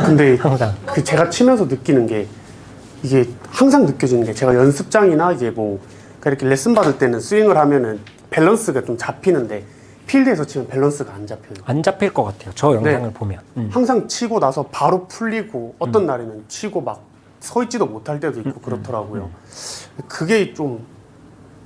근데 항상. 제가 치면서 느끼는 게 이게 항상 느껴지는 게 제가 연습장이나 이제 뭐 이렇게 레슨 받을 때는 스윙을 하면은 밸런스가 좀 잡히는데 필드에서 치면 밸런스가 안 잡혀요. 안 잡힐 것 같아요. 저 영상을 보면. 항상 치고 나서 바로 풀리고 어떤 날에는 치고 막 서 있지도 못할 때도 있고 그렇더라고요. 그게 좀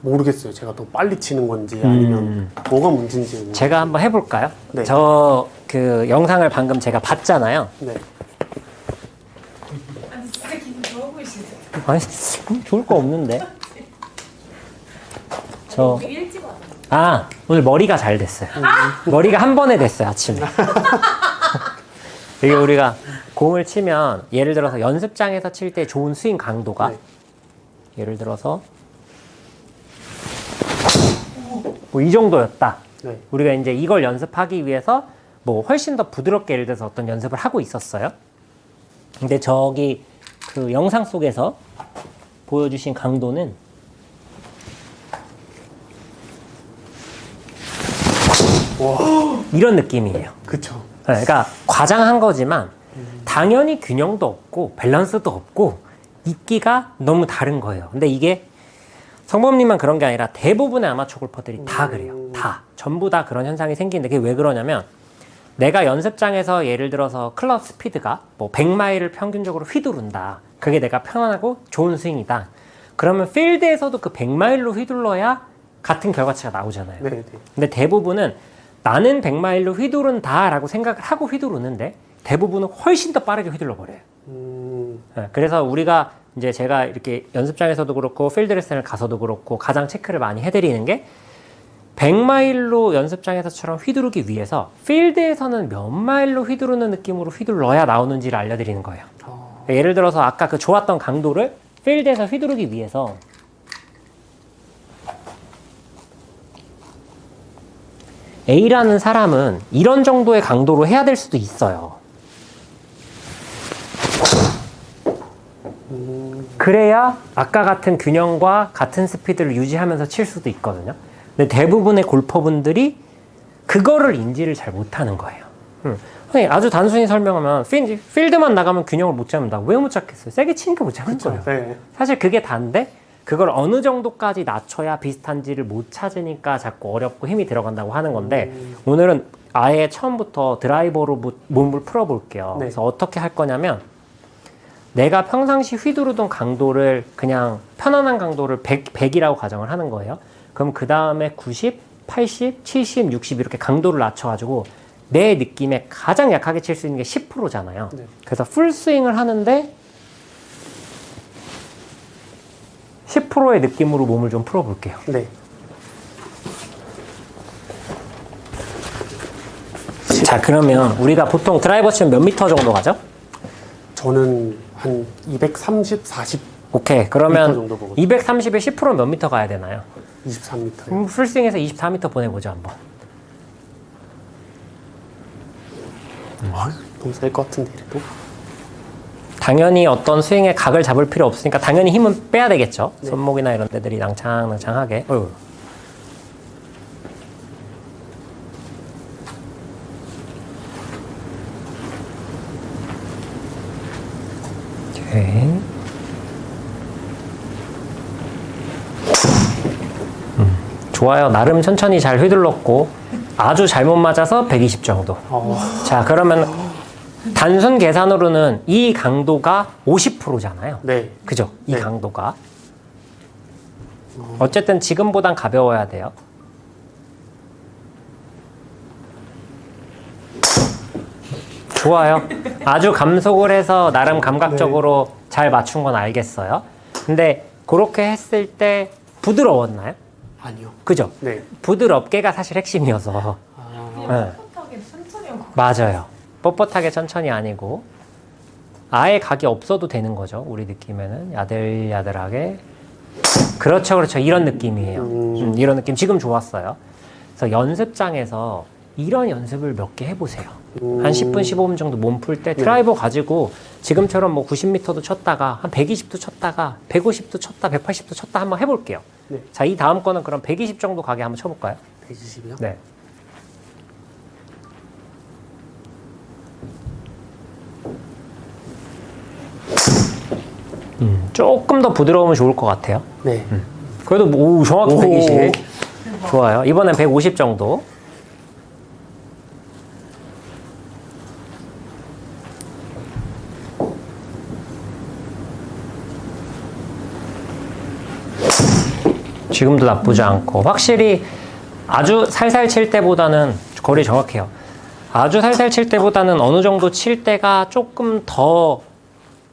모르겠어요. 제가 더 빨리 치는 건지 아니면 뭐가 문제인지. 제가 한번 해볼까요? 네. 저 그 영상을 방금 제가 봤잖아요. 네. 아니 진짜 기분 좋아 보이시죠? 아니, 좋을 거 없는데. 저, 되게 일찍 왔네. 오늘 머리가 잘 됐어요. 머리가 한 번에 됐어요, 아침에. 이게 우리가 공을 치면, 예를 들어서 연습장에서 칠 때 좋은 스윙 강도가, 네. 예를 들어서, 뭐 이 정도였다. 네. 우리가 이제 이걸 연습하기 위해서 뭐 훨씬 더 부드럽게 예를 들어서 어떤 연습을 하고 있었어요. 근데 저기 그 영상 속에서 보여주신 강도는 이런 느낌이에요. 그쵸. 그러니까 과장한 거지만 당연히 균형도 없고 밸런스도 없고 있기가 너무 다른 거예요. 근데 이게 성범님만 그런 게 아니라 대부분의 아마추어 골퍼들이 다 그래요. 다. 전부 다 그런 현상이 생기는데 그게 왜 그러냐면 내가 연습장에서 예를 들어서 클럽 스피드가 뭐 100마일을 평균적으로 휘두른다. 그게 내가 편안하고 좋은 스윙이다. 그러면 필드에서도 그 100마일로 휘둘러야 같은 결과치가 나오잖아요. 네, 네. 근데 대부분은 나는 100마일로 휘두른다 라고 생각을 하고 휘두르는데 대부분은 훨씬 더 빠르게 휘둘러 버려요. 그래서 우리가 이제 제가 이렇게 연습장에서도 그렇고 필드 레슨을 가서도 그렇고 가장 체크를 많이 해드리는 게 100마일로 연습장에서처럼 휘두르기 위해서 필드에서는 몇 마일로 휘두르는 느낌으로 휘둘러야 나오는지를 알려드리는 거예요. 예를 들어서 아까 그 좋았던 강도를 필드에서 휘두르기 위해서 A라는 사람은 이런 정도의 강도로 해야 될 수도 있어요. 그래야 아까 같은 균형과 같은 스피드를 유지하면서 칠 수도 있거든요. 근데 대부분의 골퍼분들이 그거를 인지를 잘 못하는 거예요. 아주 단순히 설명하면 필드만 나가면 균형을 못 잡는다. 왜 못 잡겠어요? 세게 치니까 못 잡는 거예요. 네. 사실 그게 다인데 그걸 어느 정도까지 낮춰야 비슷한지를 못 찾으니까 자꾸 어렵고 힘이 들어간다고 하는 건데 오늘은 아예 처음부터 드라이버로 몸을 풀어볼게요. 네. 그래서 어떻게 할 거냐면 내가 평상시 휘두르던 강도를 그냥 편안한 강도를 100이라고 가정을 하는 거예요. 그럼 그 다음에 90, 80, 70, 60 이렇게 강도를 낮춰가지고 내 느낌에 가장 약하게 칠 수 있는 게 10%잖아요. 네. 그래서 풀스윙을 하는데 10%의 느낌으로 몸을 좀 풀어볼게요. 네. 자, 그러면 우리가 보통 드라이버 치면 몇 미터 정도 가죠? 저는 한 230, 40, 오케이. 그러면 정도 보거든요. 230에 10%는 몇 미터 가야 되나요? 23m. 풀스윙에서 24m 보내보죠, 한번. 너무 셀 것 같은데 이래도. 당연히 어떤 스윙의 각을 잡을 필요 없으니까 당연히 힘은 빼야 되겠죠. 네. 손목이나 이런 데들이 낭창낭창하게. 오케이. 좋아요. 나름 천천히 잘 휘둘렀고 아주 잘못 맞아서 120 정도. 자, 그러면 단순 계산으로는 이 강도가 50%잖아요. 네. 그죠? 이 네. 강도가. 어쨌든 지금보단 가벼워야 돼요. 좋아요. 아주 감속을 해서 나름 감각적으로 네. 잘 맞춘 건 알겠어요. 근데 그렇게 했을 때 부드러웠나요? 아니요. 그죠? 네. 부드럽게가 사실 핵심이어서. 그냥 뻣뻣하게 천천히 하고. 맞아요. 뻣뻣하게 천천히 아니고 아예 각이 없어도 되는 거죠. 우리 느낌에는 야들야들하게. 그렇죠, 그렇죠. 이런 느낌이에요. 이런 느낌 지금 좋았어요. 그래서 연습장에서 이런 연습을 몇 개 해보세요. 한 10분, 15분 정도 몸 풀 때 드라이버 가지고 지금처럼 뭐 90m도 쳤다가 한 120도 쳤다가 150도 쳤다, 180도 쳤다 한번 해볼게요. 네. 자, 이 다음 거는 그럼 120 정도 가게 한번 쳐볼까요? 120이요? 네. 조금 더 부드러우면 좋을 것 같아요. 네. 그래도 오, 정확히 오. 120. 좋아요. 이번엔 150 정도. 지금도 나쁘지 않고 확실히 아주 살살 칠 때보다는 거리 정확해요. 아주 살살 칠 때보다는 어느 정도 칠 때가 조금 더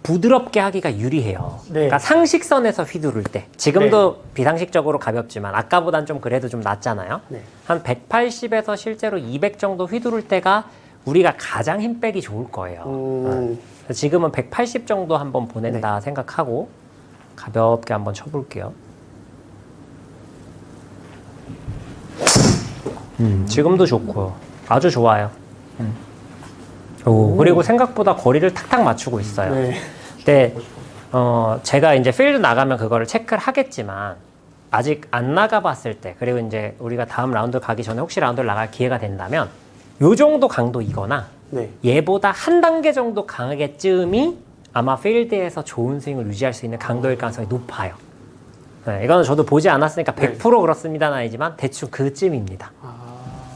부드럽게 하기가 유리해요. 네. 그러니까 상식선에서 휘두를 때 지금도 비상식적으로 가볍지만 아까보단 좀 그래도 좀 낫잖아요. 네. 한 180에서 실제로 200 정도 휘두를 때가 우리가 가장 힘 빼기 좋을 거예요. 그래서 지금은 180 정도 한번 보낸다 생각하고 가볍게 한번 쳐볼게요. 지금도 좋고요. 아주 좋아요. 오, 그리고 생각보다 거리를 탁탁 맞추고 있어요. 네. 근데 제가 이제 필드 나가면 그거를 체크를 하겠지만 아직 안 나가봤을 때 그리고 이제 우리가 다음 라운드 가기 전에 혹시 라운드를 나갈 기회가 된다면 요 정도 강도이거나 네. 얘보다 한 단계 정도 강하게쯤이 아마 필드에서 좋은 스윙을 유지할 수 있는 강도일 가능성이 높아요. 네, 이거는 저도 보지 않았으니까 100% 그렇습니다는 아니지만 대충 그쯤입니다.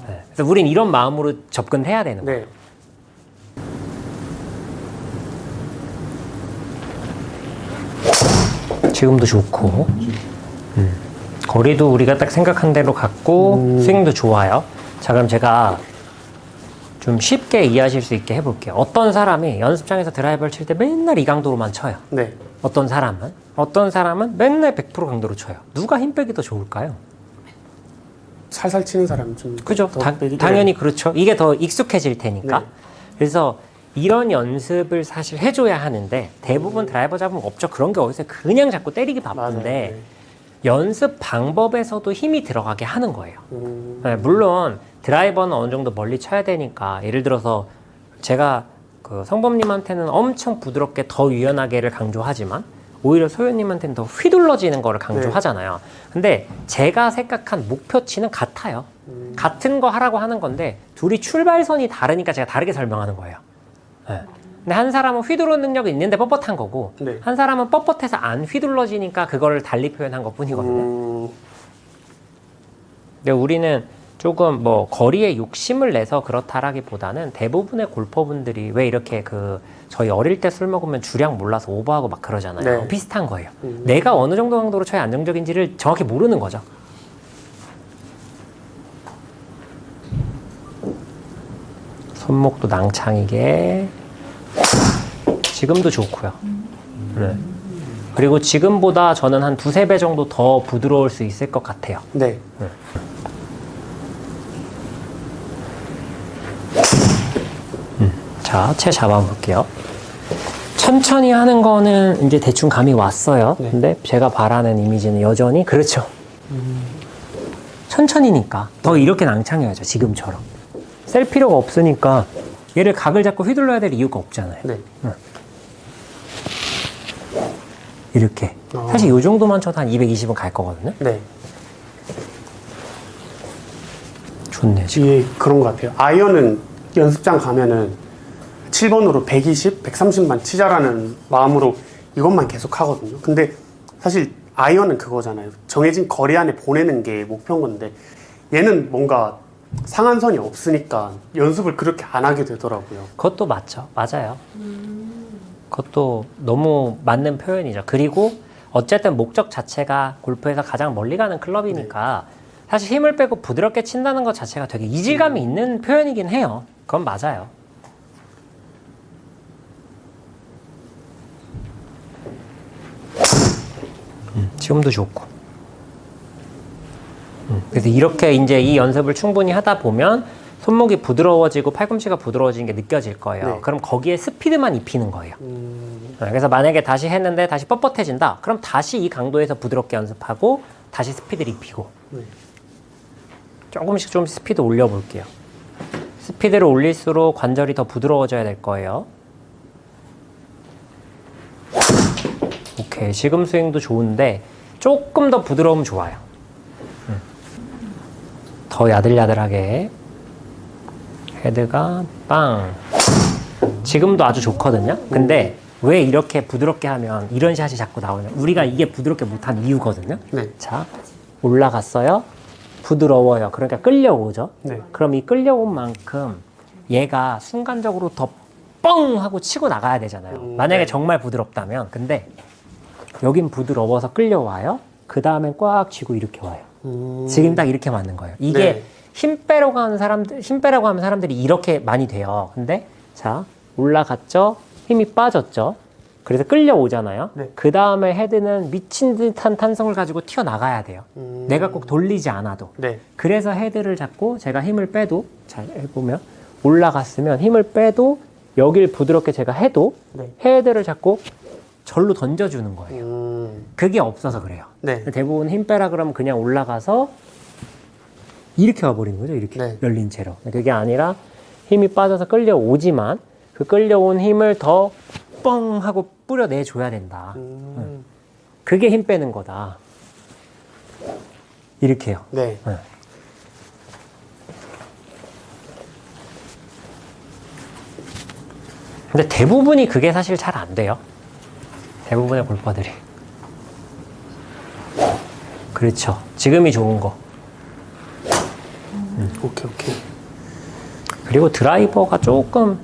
네, 그래서 우린 이런 마음으로 접근해야 되는 거예요. 네. 지금도 좋고 거리도 우리가 딱 생각한 대로 갔고 스윙도 좋아요. 자, 그럼 제가 좀 쉽게 이해하실 수 있게 해볼게요. 어떤 사람이 연습장에서 드라이버를 칠 때 맨날 이 강도로만 쳐요. 네. 어떤 사람은 맨날 100% 강도로 쳐요. 누가 힘 빼기 더 좋을까요? 살살 치는 사람 좀. 그죠? 더 빼기- 당연히 그렇죠. 이게 더 익숙해질 테니까. 네. 그래서 이런 연습을 사실 해줘야 하는데 대부분 드라이버 잡으면 없죠. 그런 게 어디서 그냥 자꾸 때리기 맞아요. 바쁜데 네. 연습 방법에서도 힘이 들어가게 하는 거예요. 네, 물론 드라이버는 어느 정도 멀리 쳐야 되니까 예를 들어서 제가 그 성범님한테는 엄청 부드럽게 더 유연하게를 강조하지만 오히려 소연님한테는 더 휘둘러지는 거를 강조하잖아요. 근데 제가 생각한 목표치는 같아요. 같은 거 하라고 하는 건데 둘이 출발선이 다르니까 제가 다르게 설명하는 거예요. 네. 근데 한 사람은 휘두르는 능력이 있는데 뻣뻣한 거고 네. 한 사람은 뻣뻣해서 안 휘둘러지니까 그거를 달리 표현한 것 뿐이거든요. 근데 우리는 조금 뭐 거리에 욕심을 내서 그렇다라기보다는 대부분의 골퍼분들이 왜 이렇게 그 저희 어릴 때 술 먹으면 주량 몰라서 오버하고 막 그러잖아요. 네. 비슷한 거예요. 내가 어느 정도 강도로 쳐야 안정적인지를 정확히 모르는 거죠. 손목도 낭창이게 지금도 좋고요. 네. 그리고 지금보다 저는 한 2-3배 정도 더 부드러울 수 있을 것 같아요. 네. 자, 채 잡아볼게요. 천천히 하는 거는 이제 대충 감이 왔어요. 네. 근데 제가 바라는 이미지는 여전히 그렇죠. 천천히니까 더 이렇게 낭창해야죠. 지금처럼. 셀 필요가 없으니까 얘를 각을 잡고 휘둘러야 될 이유가 없잖아요. 네. 이렇게. 사실 이 정도만 쳐도 한 220은 갈 거거든요. 네. 좋네, 지금. 이게 그런 것 같아요. 아이언은 연습장 가면은 7번으로 120, 130만 치자라는 마음으로 이것만 계속 하거든요. 근데 사실 아이언은 그거잖아요. 정해진 거리 안에 보내는 게 목표인 건데 얘는 뭔가 상한선이 없으니까 연습을 그렇게 안 하게 되더라고요. 그것도 맞죠. 맞아요. 그것도 너무 맞는 표현이죠. 그리고 어쨌든 목적 자체가 골프에서 가장 멀리 가는 클럽이니까 사실 힘을 빼고 부드럽게 친다는 것 자체가 되게 이질감이 있는 표현이긴 해요. 그건 맞아요. 지금도 좋고. 그래서 이렇게 이제 이 연습을 충분히 하다 보면 손목이 부드러워지고 팔꿈치가 부드러워지는 게 느껴질 거예요. 네. 그럼 거기에 스피드만 입히는 거예요. 그래서 만약에 다시 했는데 다시 뻣뻣해진다. 그럼 다시 이 강도에서 부드럽게 연습하고 다시 스피드를 입히고 네. 조금씩 좀 스피드 올려볼게요. 스피드를 올릴수록 관절이 더 부드러워져야 될 거예요. 오케이, 지금 스윙도 좋은데 조금 더 부드러우면 좋아요. 더 야들야들하게 헤드가 빵. 지금도 아주 좋거든요. 근데 왜 이렇게 부드럽게 하면 이런 샷이 자꾸 나오냐. 우리가 이게 부드럽게 못한 이유거든요. 네. 자, 올라갔어요. 부드러워요. 그러니까 끌려오죠. 네. 그럼 이 끌려온 만큼 얘가 순간적으로 더 뻥 하고 치고 나가야 되잖아요. 만약에 네. 정말 부드럽다면. 근데 여긴 부드러워서 끌려와요. 그 다음엔 꽉 쥐고 이렇게 와요. 지금 딱 이렇게 맞는 거예요. 이게 네. 힘 빼라고 하는 사람들이 이렇게 많이 돼요. 근데 자, 올라갔죠? 힘이 빠졌죠? 그래서 끌려오잖아요. 네. 그 다음에 헤드는 미친 듯한 탄성을 가지고 튀어나가야 돼요. 내가 꼭 돌리지 않아도. 네. 그래서 헤드를 잡고 제가 힘을 빼도, 잘 해보면 올라갔으면 힘을 빼도 여길 부드럽게 제가 해도 네. 헤드를 잡고 절로 던져주는 거예요. 그게 없어서 그래요. 네. 대부분 힘 빼라 그러면 그냥 올라가서 이렇게 와버리는 거죠. 이렇게 네. 열린 채로. 그게 아니라 힘이 빠져서 끌려오지만 그 끌려온 힘을 더 뻥 하고 뿌려내줘야 된다. 그게 힘 빼는 거다. 이렇게요. 네. 네. 근데 대부분이 그게 사실 잘 안 돼요. 대부분의 골퍼들이. 그렇죠. 지금이 좋은 거. 오케이. 그리고 드라이버가 조금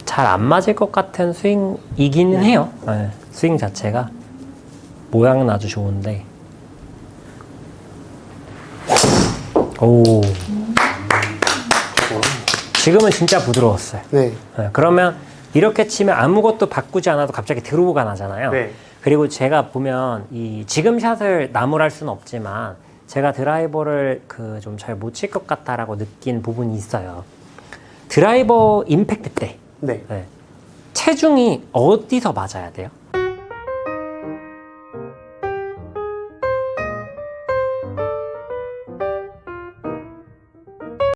잘 안 맞을 것 같은 스윙이기는 해요. 네, 스윙 자체가. 모양은 아주 좋은데. 오. 지금은 진짜 부드러웠어요. 네. 네, 그러면 이렇게 치면 아무것도 바꾸지 않아도 갑자기 드로우가 나잖아요. 네. 그리고 제가 보면 이 지금 샷을 나무랄 수는 없지만 제가 드라이버를 그 좀 잘 못 칠 것 같다라고 느낀 부분이 있어요. 드라이버 임팩트 때 네. 네, 체중이 어디서 맞아야 돼요?